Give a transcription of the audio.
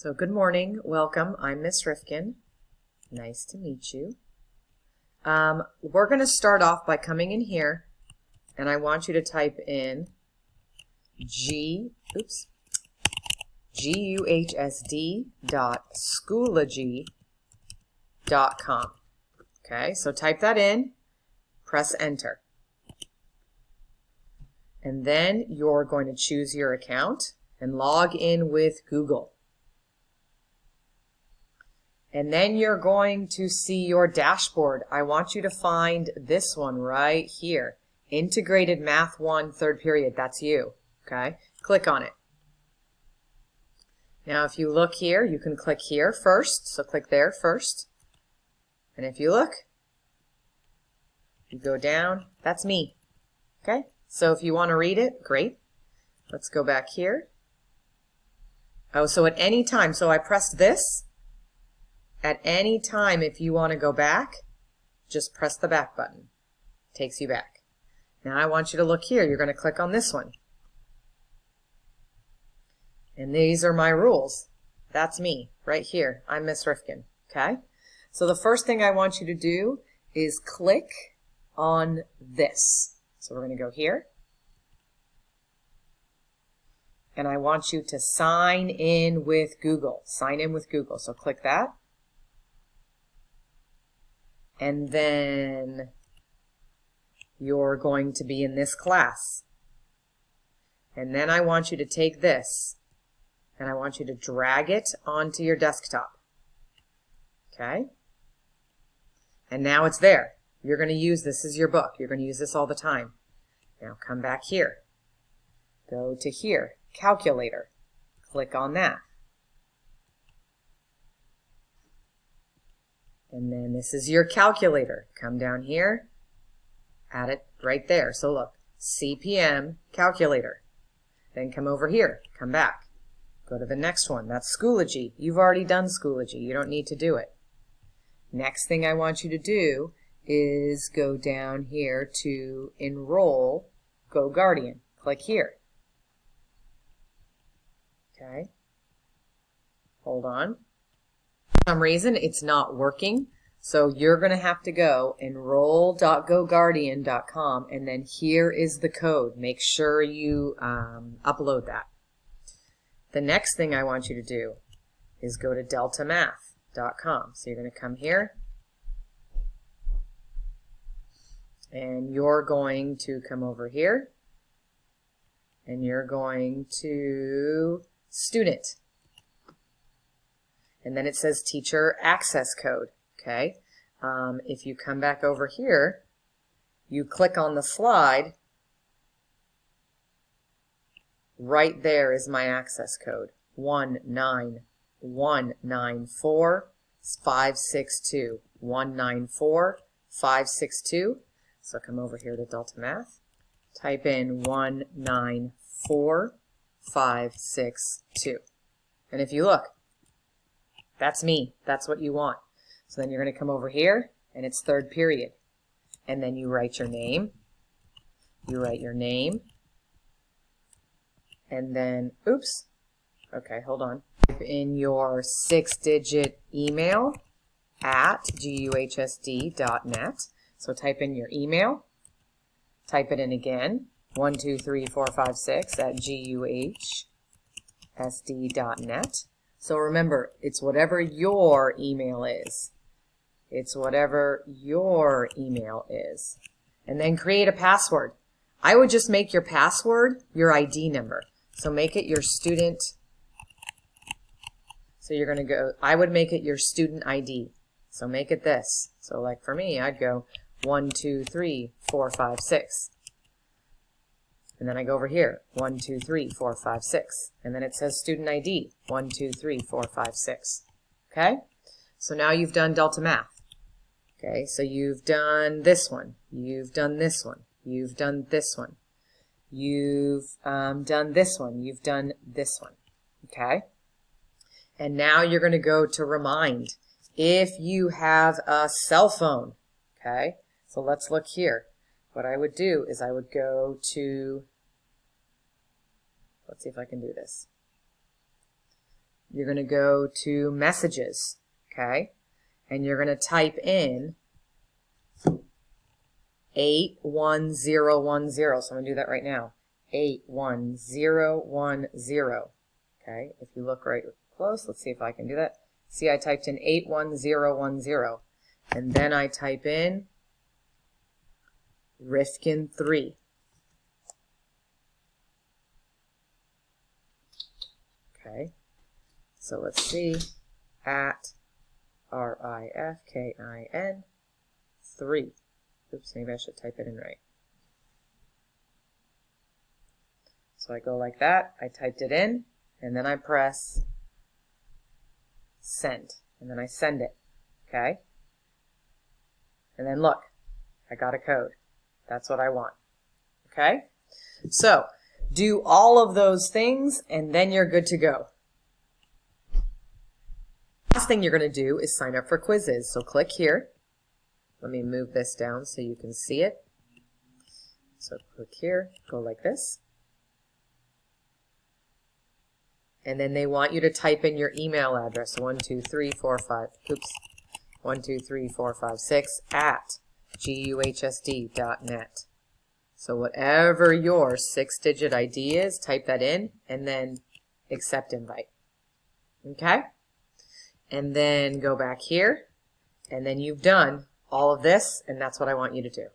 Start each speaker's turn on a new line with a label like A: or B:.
A: So good morning, welcome, I'm Miss Rifkin. Nice to meet you. We're going to start off by coming in here, and I want you to type in guhsd.schoology.com. Okay, so type that in, press enter. And then you're going to choose your account and log in with Google. And then you're going to see your dashboard. I want you to find this one right here. Integrated Math 1 third period. That's you. Okay? Click on it. Now if you look here, you can click here first. So click there first. And if you look, you go down. That's me. Okay? So if you want to read it, great. Let's go back here. Oh, so at any time, so I pressed this. At any time, if you want to go back, just press the back button. Takes you back. Now I want you to look here. You're going to click on this one. And these are my rules. That's me, right here. I'm Miss Rifkin. Okay? So the first thing I want you to do is click on this. So we're going to go here. And I want you to sign in with Google. Sign in with Google. So click that. And then you're going to be in this class. And then I want you to take this and I want you to drag it onto your desktop. Okay? And now it's there. You're going to use this as your book. You're going to use this all the time. Now come back here. Go to here, calculator. Click on that. And then this is your calculator. Come down here, add it right there. So look, CPM calculator. Then come over here, come back. Go to the next one. That's Schoology. You've already done Schoology. You don't need to do it. Next thing I want you to do is go down here to Enroll, Go Guardian. Click here. Okay. Hold on. For some reason it's not working, so you're going to have to go enroll.goguardian.com, and then here is the code. Make sure you upload that. The next thing I want you to do is go to deltamath.com. So you're going to come here, and you're going to come over here, and you're going to Student. And then it says teacher access code. Okay. If you come back over here, you click on the slide. Right there is my access code. 19194-562. 194-562. So come over here to Delta Math. Type in 194-562. And if you look, that's me. That's what you want. So then you're going to come over here, and it's third period. And then you write your name. You write your name. And then, oops. Okay, hold on. Type in your 6-digit email at guhsd.net. So type in your email. Type it in again. 123456 at guhsd.net. So remember, it's whatever your email is. It's whatever your email is. And then create a password. I would just make your password your ID number. So make it your student. So you're going to go, I would make it your student ID. So make it this. So like for me, I'd go 123456. And then I go over here, 123456. And then it says student ID, 123456. Okay? So now you've done Delta Math. Okay, so you've done this one. You've done this one. You've done this one. You've done this one. You've done this one. Okay? And now you're going to go to Remind. If you have a cell phone. Okay? So let's look here. What I would do is I would go to, let's see if I can do this. you're going to go to messages, okay? And you're going to type in 81010. So I'm going to do that right now. 81010. Okay, if you look right close, let's see if I can do that. See, I typed in 81010. And then I type in Rifkin 3. Okay, so let's see, at RIFKIN 3. Oops, maybe I should type it in right. So I go like that, I typed it in, and then I press send, and then I send it, okay? And then look, I got a code. That's what I want, okay? So do all of those things, and then you're good to go. Last thing you're going to do is sign up for quizzes. So click here. Let me move this down so you can see it. So click here, go like this. And then they want you to type in your email address, 1234556 at guhsd.net. So whatever your 6-digit ID is, type that in and then accept invite. Okay? And then go back here, and then you've done all of this, and that's what I want you to do.